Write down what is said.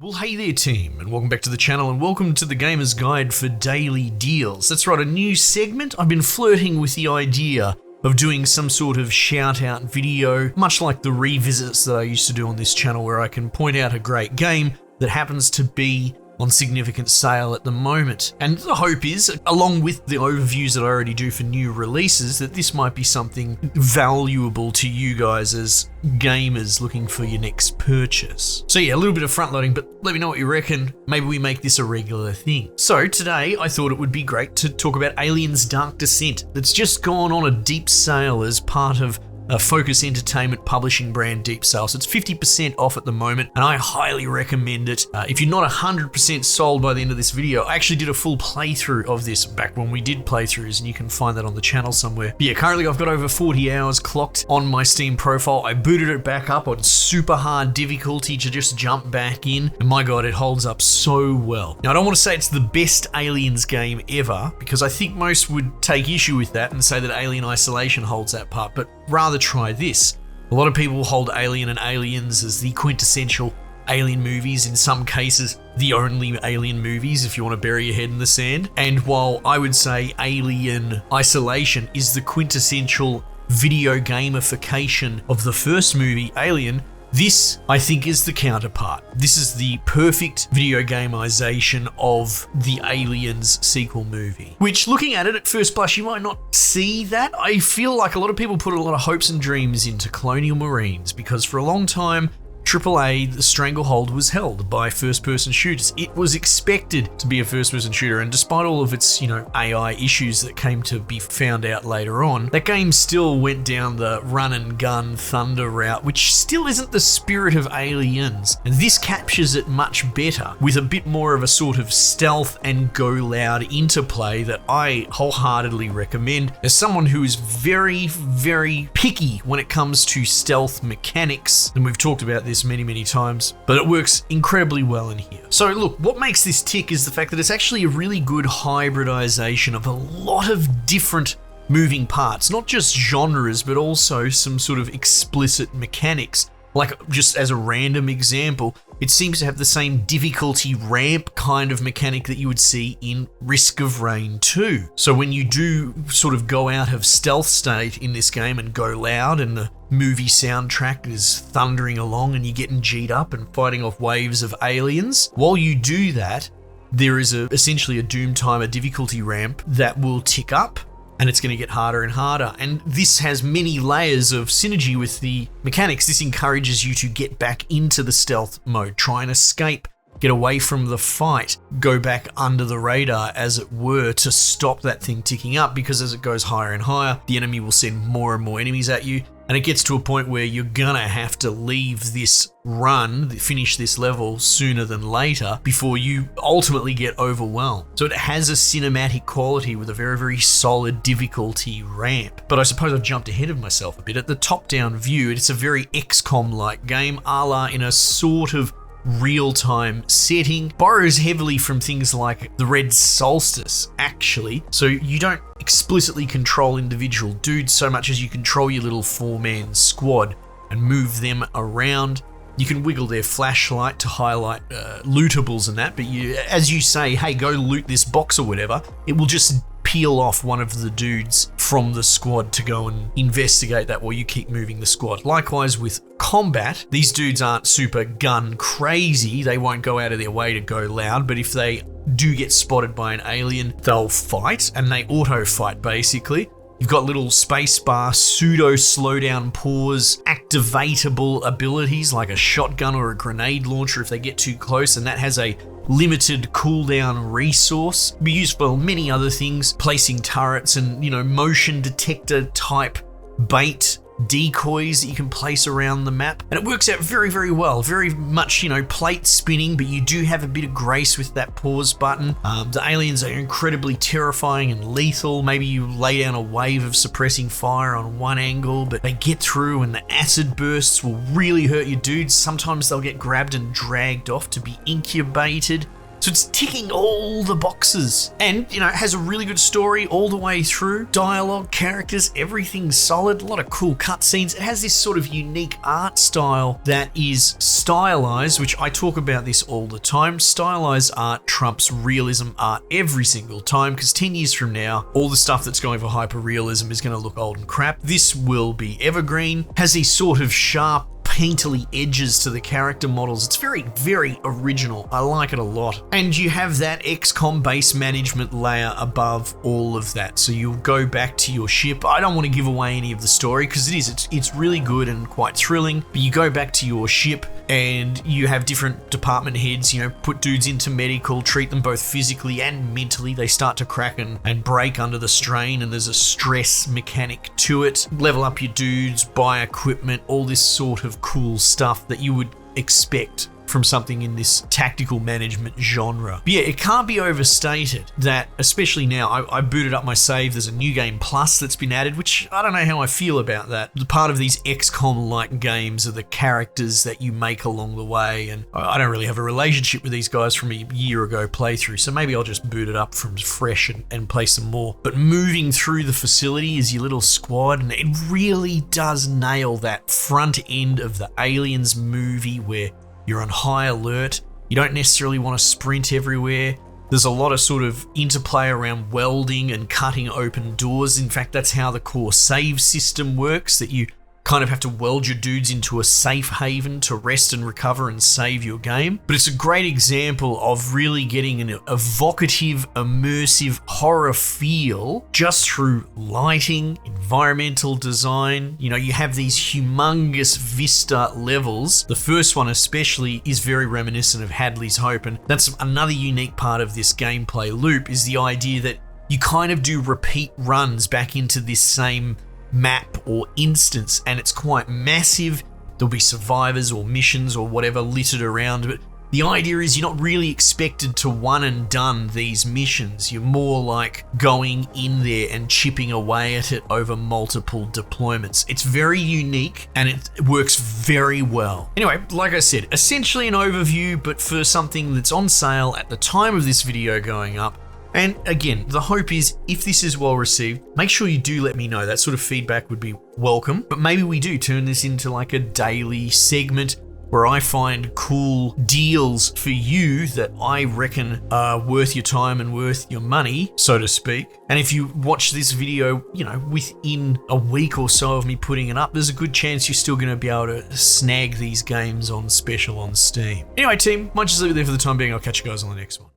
Well, hey there team, and welcome back to the channel, and welcome to the Gamer's Guide for Daily Deals. That's right, a new segment. I've been flirting with the idea of doing some sort of shout-out video, much like the revisits that I used to do on this channel, where I can point out a great game that happens to be on significant sale at the moment. And the hope is, along with the overviews that I already do for new releases, that this might be something valuable to you guys as gamers looking for your next purchase. So yeah, a little bit of front loading, but let me know what you reckon. Maybe we make this a regular thing. So today I thought it would be great to talk about Aliens Dark Descent that's just gone on a deep sale as part of Focus Entertainment publishing brand Deep Sale. So it's 50% off at the moment, and I highly recommend it. If you're not 100% sold by the end of this video, I actually did a full playthrough of this back when we did playthroughs, and you can find that on the channel somewhere. But yeah, currently I've got over 40 hours clocked on my Steam profile. I booted it back up on super hard difficulty to just jump back in, and my god, it holds up so well. Now, I don't want to say it's the best Aliens game ever, because I think most would take issue with that and say that Alien Isolation holds that part, but rather try this. A lot of people hold Alien and Aliens as the quintessential Alien movies, in some cases the only Alien movies if you want to bury your head in the sand. And while I would say Alien Isolation is the quintessential video gamification of the first movie, Alien, this, I think, is the counterpart. This is the perfect video gamization of the Aliens sequel movie. Which, looking at it at first blush, you might not see that. I feel like a lot of people put a lot of hopes and dreams into Colonial Marines, because for a long time, AAA, the stranglehold was held by first-person shooters. It was expected to be a first-person shooter, and despite all of its, AI issues that came to be found out later on, that game still went down the run-and-gun Thunder route, which still isn't the spirit of Aliens. And this captures it much better, with a bit more of a sort of stealth and go-loud interplay that I wholeheartedly recommend as someone who is very, very picky when it comes to stealth mechanics, and we've talked about this many times, but it works incredibly well in here. So look, what makes this tick is the fact that it's actually a really good hybridization of a lot of different moving parts, not just genres, but also some sort of explicit mechanics. Like, just as a random example, it seems to have the same difficulty ramp kind of mechanic that you would see in Risk of Rain 2. So when you do sort of go out of stealth state in this game and go loud, and the movie soundtrack is thundering along and you're getting G'd up and fighting off waves of aliens, while you do that, there is essentially a Doom Timer difficulty ramp that will tick up, and it's going to get harder and harder. And this has many layers of synergy with the mechanics. This encourages you to get back into the stealth mode, try and escape, get away from the fight, go back under the radar, as it were, to stop that thing ticking up, because as it goes higher and higher, the enemy will send more and more enemies at you. And it gets to a point where you're gonna have to leave this run, finish this level sooner than later, before you ultimately get overwhelmed. So it has a cinematic quality with a very, very solid difficulty ramp. But I suppose I've jumped ahead of myself a bit. At the top-down view, it's a very XCOM-like game, a la in a sort of real-time setting. Borrows heavily from things like the Red Solstice, actually. So you don't explicitly control individual dudes so much as you control your little four-man squad and move them around. You can wiggle their flashlight to highlight lootables and that, but as you say, hey, go loot this box or whatever, it will just peel off one of the dudes from the squad to go and investigate that while you keep moving the squad. Likewise with combat, these dudes aren't super gun crazy. They won't go out of their way to go loud, but if they do get spotted by an alien, they'll fight, and they auto-fight basically. You've got little spacebar, pseudo slowdown pause, activatable abilities like a shotgun or a grenade launcher if they get too close, and that has a limited cooldown resource. Be used for many other things, placing turrets and, motion detector type bait decoys that you can place around the map. And it works out very, very well. Very much, plate spinning, but you do have a bit of grace with that pause button. The aliens are incredibly terrifying and lethal. Maybe you lay down a wave of suppressing fire on one angle, but they get through, and the acid bursts will really hurt your dudes. Sometimes they'll get grabbed and dragged off to be incubated. So it's ticking all the boxes, and it has a really good story all the way through. Dialogue, characters, everything's solid. A lot of cool cutscenes. It has this sort of unique art style that is stylized, which I talk about this all the time. Stylized art trumps realism art every single time, because 10 years from now, all the stuff that's going for hyper-realism is going to look old and crap. This will be evergreen, has these sort of sharp, painterly edges to the character models. It's very, very original. I like it a lot. And you have that XCOM base management layer above all of that. So you'll go back to your ship. I don't want to give away any of the story because it's really good and quite thrilling. But you go back to your ship and you have different department heads, put dudes into medical, treat them both physically and mentally. They start to crack and break under the strain, and there's a stress mechanic to it. Level up your dudes, buy equipment, all this sort of cool stuff that you would expect from something in this tactical management genre. But yeah, it can't be overstated that, especially now, I booted up my save, there's a new game plus that's been added, which I don't know how I feel about that. The part of these XCOM-like games are the characters that you make along the way, and I don't really have a relationship with these guys from a year ago playthrough, so maybe I'll just boot it up from fresh and play some more. But moving through the facility is your little squad, and it really does nail that front end of the Aliens movie where you're on high alert. You don't necessarily want to sprint everywhere. There's a lot of sort of interplay around welding and cutting open doors. In fact, that's how the core save system works, that you kind of have to weld your dudes into a safe haven to rest and recover and save your game. But it's a great example of really getting an evocative, immersive horror feel just through lighting, environmental design. You have these humongous vista levels. The first one especially is very reminiscent of Hadley's Hope, and that's another unique part of this gameplay loop, is the idea that you kind of do repeat runs back into this same map or instance, and it's quite massive. There'll be survivors or missions or whatever littered around, but the idea is you're not really expected to one and done these missions. You're more like going in there and chipping away at it over multiple deployments. It's very unique and it works very well. Anyway, like I said, essentially an overview, but for something that's on sale at the time of this video going up. And again, the hope is, if this is well received, make sure you do let me know. That sort of feedback would be welcome. But maybe we do turn this into like a daily segment where I find cool deals for you that I reckon are worth your time and worth your money, so to speak. And if you watch this video, within a week or so of me putting it up, there's a good chance you're still going to be able to snag these games on special on Steam. Anyway, team, might just leave it there for the time being. I'll catch you guys on the next one.